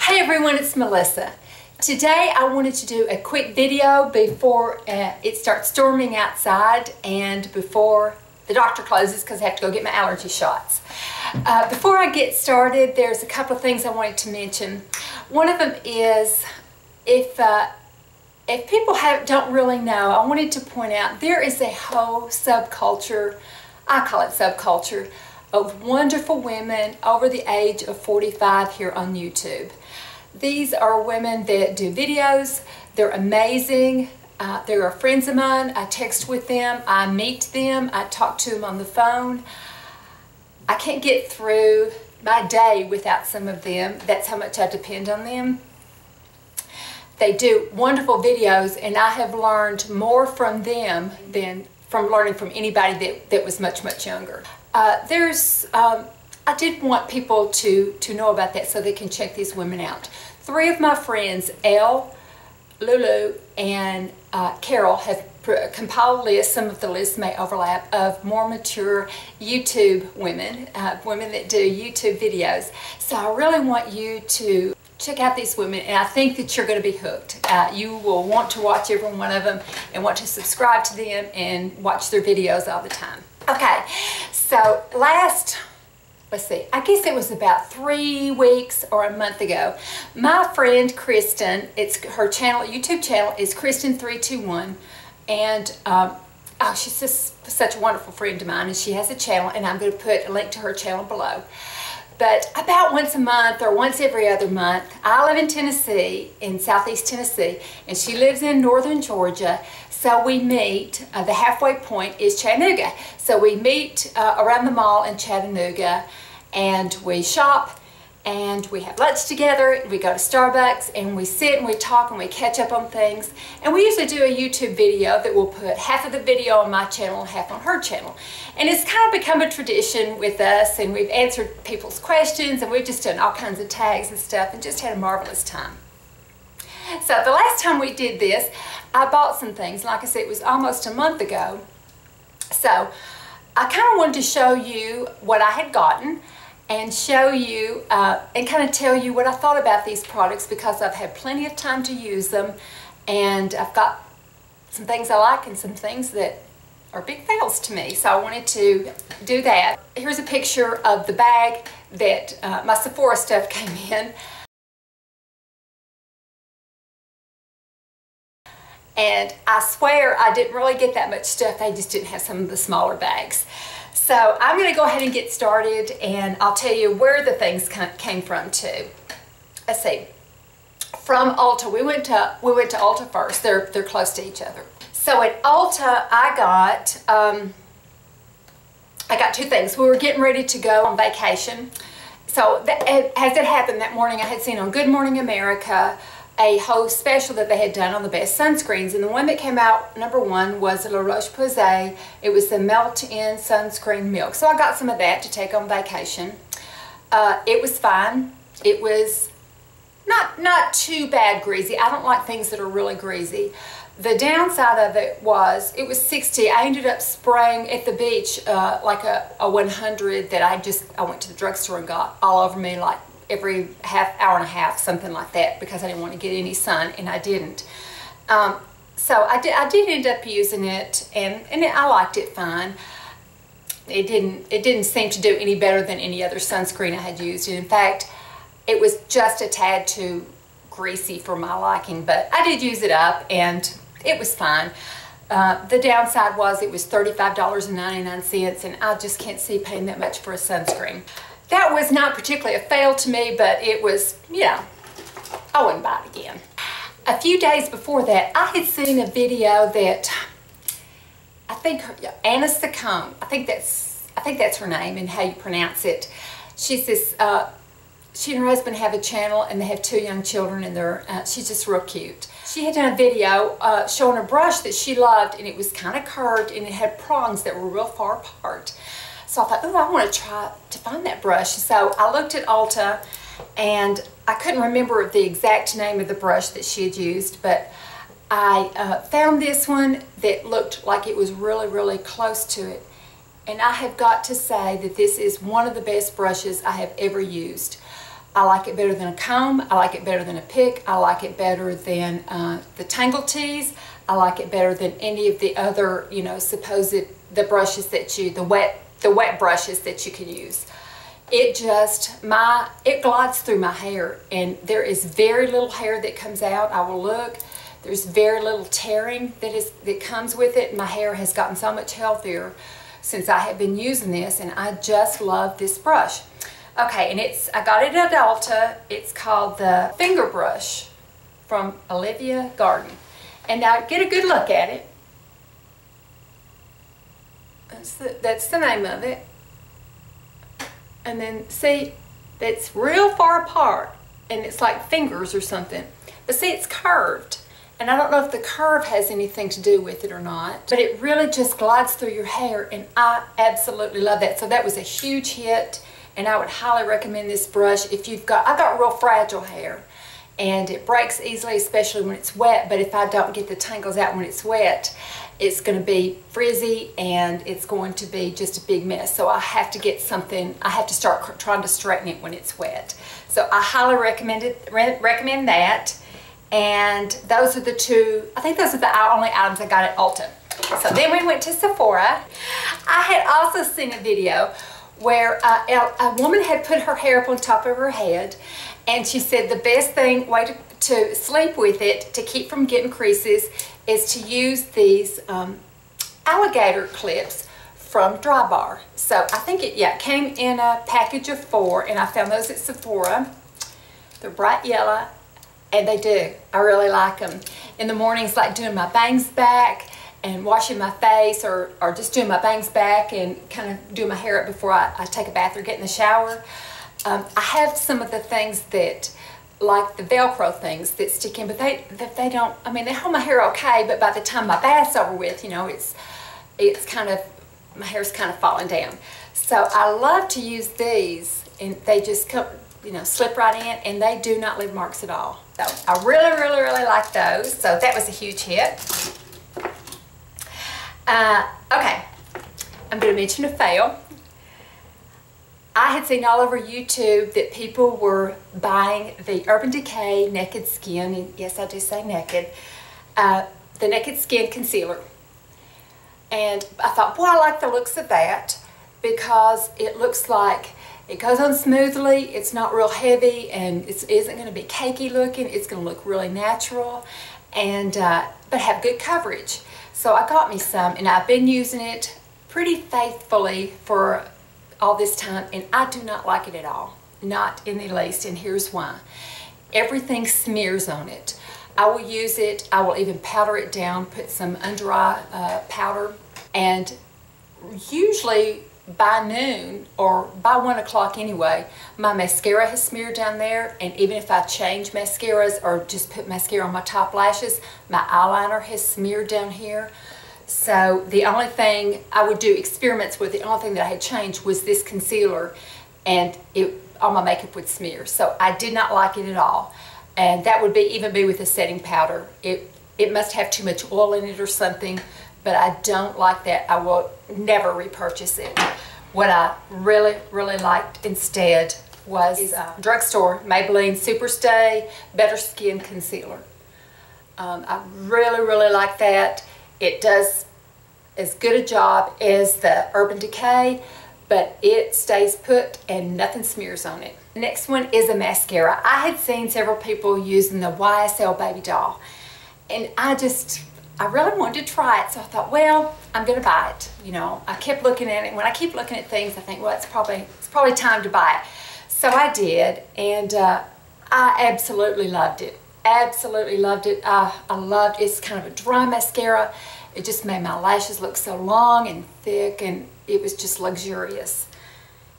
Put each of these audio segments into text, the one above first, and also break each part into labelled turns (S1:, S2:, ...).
S1: Hey everyone, it's Melissa. Today I wanted to do a quick video before it starts storming outside and before the doctor closes because I have to go get my allergy shots. Before I get started, there's a couple of things I wanted to mention. One of them is if people don't really know, I wanted to point out there is a whole subculture, I call it subculture, of wonderful women over the age of 45 here on YouTube. These are women that do videos. They're amazing. They're friends of mine. I text with them. I meet them. I talk to them on the phone. I can't get through my day without some of them. That's how much I depend on them. They do wonderful videos, and I have learned more from them than from learning from anybody that was much, much younger. I did want people to know about that so they can check these women out. 3 of my friends, Elle, Lulu, and Carol, have compiled lists. Some of the lists may overlap, of more mature YouTube women, women that do YouTube videos. So I really want you to check out these women, and I think that you're going to be hooked. You will want to watch every one of them and want to subscribe to them and watch their videos all the time. Okay, so let's see, I guess it was about 3 weeks or a month ago, my friend Kristen, her channel, YouTube channel is Kristen321, and she's just such a wonderful friend of mine, and she has a channel, and I'm going to put a link to her channel below. But about once a month or once every other month, I live in Tennessee, in southeast Tennessee, and she lives in northern Georgia. So we meet, the halfway point is Chattanooga. So we meet around the mall in Chattanooga, and we shop, and we have lunch together. We go to Starbucks, and we sit and we talk and we catch up on things. And we usually do a YouTube video that we'll put half of the video on my channel and half on her channel. And it's kind of become a tradition with us, and we've answered people's questions, and we've just done all kinds of tags and stuff and just had a marvelous time. So the last time we did this, I bought some things. Like I said, it was almost a month ago. So I kind of wanted to show you what I had gotten and show you and kind of tell you what I thought about these products, because I've had plenty of time to use them, and I've got some things I like and some things that are big fails to me. So I wanted to do that. Here's a picture of the bag that my Sephora stuff came in. And I swear I didn't really get that much stuff. They just didn't have some of the smaller bags. So I'm going to go ahead and get started, and I'll tell you where the things came from too. Let's see. From Ulta, we went to Ulta first. They're close to each other. So at Ulta, I got 2 things. We were getting ready to go on vacation. So as it happened that morning, I had seen on Good Morning America a whole special that they had done on the best sunscreens, and the one that came out #1 was La Roche-Posay. It was the melt-in sunscreen milk. So I got some of that to take on vacation. It was fine. It was not too bad greasy. I don't like things that are really greasy. The downside of it was 60. I ended up spraying at the beach like a 100 that I went to the drugstore and got all over me, like every hour and a half, something like that, because I didn't want to get any sun, and I didn't. So I did end up using it, and I liked it fine. It didn't seem to do any better than any other sunscreen I had used, and in fact, it was just a tad too greasy for my liking, but I did use it up, and it was fine. The downside was it was $35.99, and I just can't see paying that much for a sunscreen. That was not particularly a fail to me, but it was, I wouldn't buy it again. A few days before that, I had seen a video that I think Anna Sacone, I think that's her name and how you pronounce it. She's this. She and her husband have a channel, and they have 2 young children, and she's just real cute. She had done a video showing a brush that she loved, and it was kind of curved, and it had prongs that were real far apart. So I thought, oh, I want to try to find that brush. So I looked at Ulta, and I couldn't remember the exact name of the brush that she had used, but I found this one that looked like it was really, really close to it. And I have got to say that this is one of the best brushes I have ever used. I like it better than a comb. I like it better than a pick. I like it better than the Tangle Tees. I like it better than any of the other, you know, the brushes that the wet brushes that you can use. It glides through my hair, and there is very little hair that comes out. I will look. There's very little tearing that comes with it. My hair has gotten so much healthier since I have been using this, and I just love this brush. Okay, and I got it at Ulta. It's called the Finger Brush from Olivia Garden. And now get a good look at it. That's the name of it. And then see, it's real far apart, and it's like fingers or something. But see, it's curved. And I don't know if the curve has anything to do with it or not, but it really just glides through your hair, and I absolutely love that. So that was a huge hit, and I would highly recommend this brush if I got real fragile hair, and it breaks easily, especially when it's wet, but if I don't get the tangles out when it's wet, it's going to be frizzy, and it's going to be just a big mess. So I have to get something, I have to start trying to straighten it when it's wet. So I highly recommend that. And those are the two, I think those are the only items I got at Ulta. So then we went to Sephora. I had also seen a video where a woman had put her hair up on top of her head, and she said the best way to sleep with it, to keep from getting creases, is to use these alligator clips from Dry Bar. So I think it came in a package of 4, and I found those at Sephora. They're bright yellow. And they do. I really like them. In the mornings, like doing my bangs back and washing my face, or just doing my bangs back and kind of doing my hair up before I take a bath or get in the shower. I have some of the things that, like the Velcro things that stick in, but they don't, I mean, they hold my hair okay, but by the time my bath's over with, you know, it's kind of, my hair's kind of falling down. So I love to use these, and they just come, you know, slip right in, and they do not leave marks at all. So I really, really, really like those. So that was a huge hit. Okay, I'm going to mention a fail. I had seen all over YouTube that people were buying the Urban Decay Naked Skin, and yes, I do say naked, the Naked Skin Concealer. And I thought, boy, I like the looks of that, because it looks like it goes on smoothly, it's not real heavy, and it isn't going to be cakey looking. It's going to look really natural, and but have good coverage. So I got me some, and I've been using it pretty faithfully for all this time, and I do not like it at all. Not in the least, and here's why. Everything smears on it. I will use it, I will even powder it down, put some under eye powder, and usually by noon, or by 1 o'clock anyway, my mascara has smeared down there, and even if I change mascaras or just put mascara on my top lashes, my eyeliner has smeared down here. So the only thing I would do experiments with, the only thing that I had changed was this concealer, and all my makeup would smear. So I did not like it at all, and that would even be with a setting powder. It must have too much oil in it or something, but I don't like that. I will never repurchase it. What I really, really liked instead was drugstore Maybelline Superstay Better Skin Concealer. I really, really like that. It does as good a job as the Urban Decay, but it stays put and nothing smears on it. The next one is a mascara. I had seen several people using the YSL Baby Doll, and I really wanted to try it, so I thought, well, I'm going to buy it. You know, I kept looking at it. When I keep looking at things, I think, well, it's probably time to buy it. So I did, and I absolutely loved it. Absolutely loved it. I loved it's kind of a dry mascara. It just made my lashes look so long and thick, and it was just luxurious.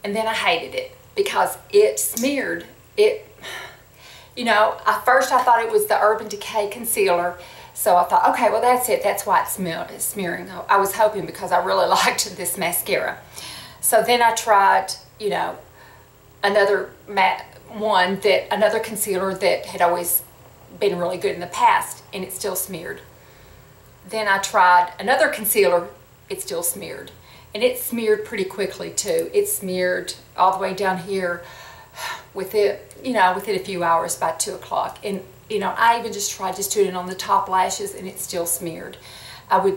S1: And then I hated it because it smeared. You know, first I thought it was the Urban Decay concealer. So I thought, okay, well that's it. That's why it's smearing. I was hoping, because I really liked this mascara. So then I tried, you know, another concealer that had always been really good in the past, and it still smeared. Then I tried another concealer, it still smeared. And it smeared pretty quickly too. It smeared all the way down here within a few hours by 2 o'clock. And I even just tried just doing it on the top lashes, and it still smeared.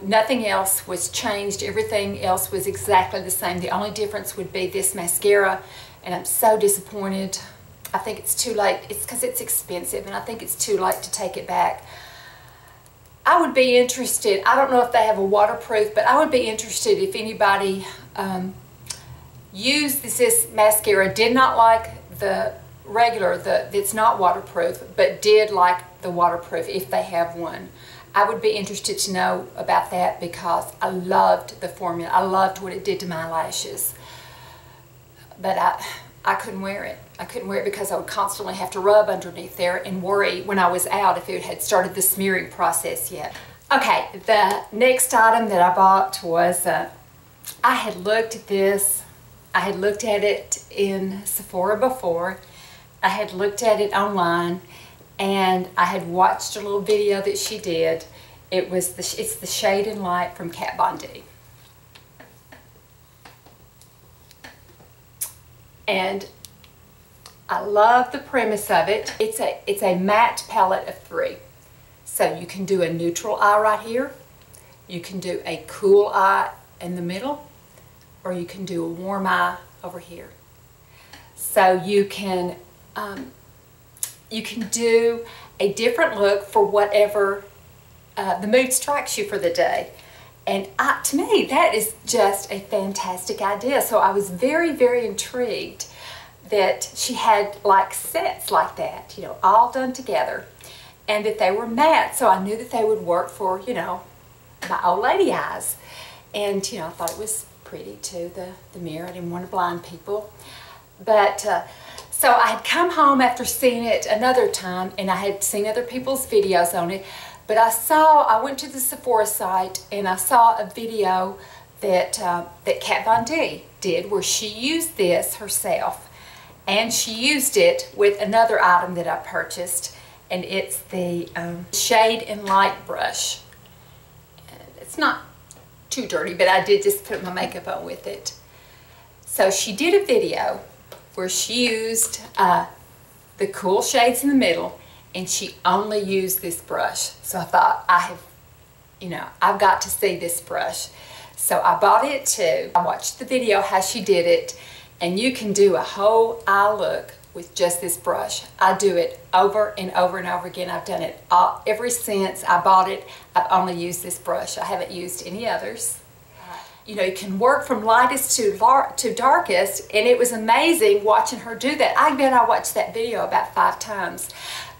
S1: Nothing else was changed. Everything else was exactly the same. The only difference would be this mascara, and I'm so disappointed. I think it's too late. It's because it's expensive, and I think it's too late to take it back. I would be interested, I don't know if they have a waterproof, but I would be interested if anybody used this mascara, did not like the regular, that's not waterproof, but did like the waterproof if they have one. I would be interested to know about that because I loved the formula. I loved what it did to my lashes. But I couldn't wear it. I couldn't wear it because I would constantly have to rub underneath there and worry when I was out if it had started the smearing process yet. Okay, the next item that I bought was, I had looked at this. I had looked at it in Sephora before. I had looked at it online, and I had watched a little video that she did. It's the Shade and Light from Kat Von D. And I love the premise of it. It's a matte palette of 3. So you can do a neutral eye right here. You can do a cool eye in the middle, or you can do a warm eye over here. So you can do a different look for whatever the mood strikes you for the day. And to me, that is just a fantastic idea. So I was very, very intrigued that she had like sets like that, all done together, and that they were matte. So I knew that they would work for, my old lady eyes. And, I thought it was pretty too, the mirror. I didn't want to blind people. But, so I had come home after seeing it another time, and I had seen other people's videos on it. But I went to the Sephora site, and I saw a video that Kat Von D did where she used this herself. And she used it with another item that I purchased, and it's the Shade and Light brush. And it's not too dirty, but I did just put my makeup on with it. So she did a video where she used the cool shades in the middle, and she only used this brush. So I thought, I've got to see this brush. So I bought it too. I watched the video how she did it, and you can do a whole eye look with just this brush. I do it over and over and over again. I've done it ever since I bought it. I've only used this brush. I haven't used any others. You can work from lightest to darkest, and it was amazing watching her do that. I bet I watched that video about 5 times,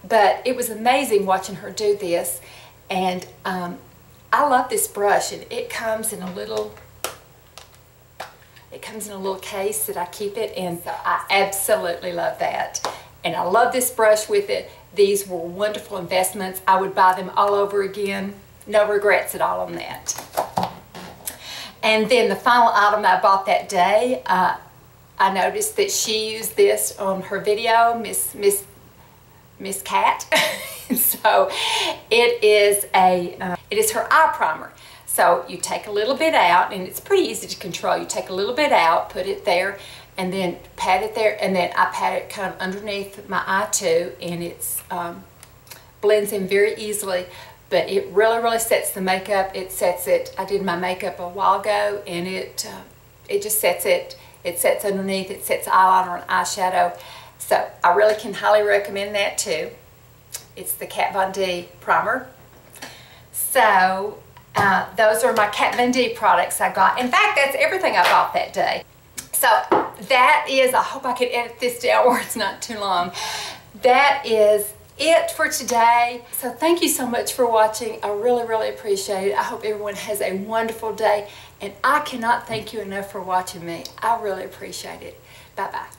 S1: but it was amazing watching her do this. And I love this brush, and it comes in a little case that I keep it in. So I absolutely love that, and I love this brush with it. These were wonderful investments. I would buy them all over again. No regrets at all on that. And then the final item I bought that day, I noticed that she used this on her video, Miss Cat. So it is her eye primer. So you take a little bit out, and it's pretty easy to control. You take a little bit out, put it there, and then pat it there, and then I pat it kind of underneath my eye too, and it's blends in very easily. But it really, really sets the makeup. It sets it. I did my makeup a while ago, and it just sets it. It sets underneath. It sets eyeliner and eyeshadow. So I really can highly recommend that too. It's the Kat Von D primer. So those are my Kat Von D products I got. In fact, that's everything I bought that day. So that is, I hope I can edit this down where it's not too long. That is it for today. So thank you so much for watching. I really, really appreciate it. I hope everyone has a wonderful day, and I cannot thank you enough for watching me. I really appreciate it. Bye-bye.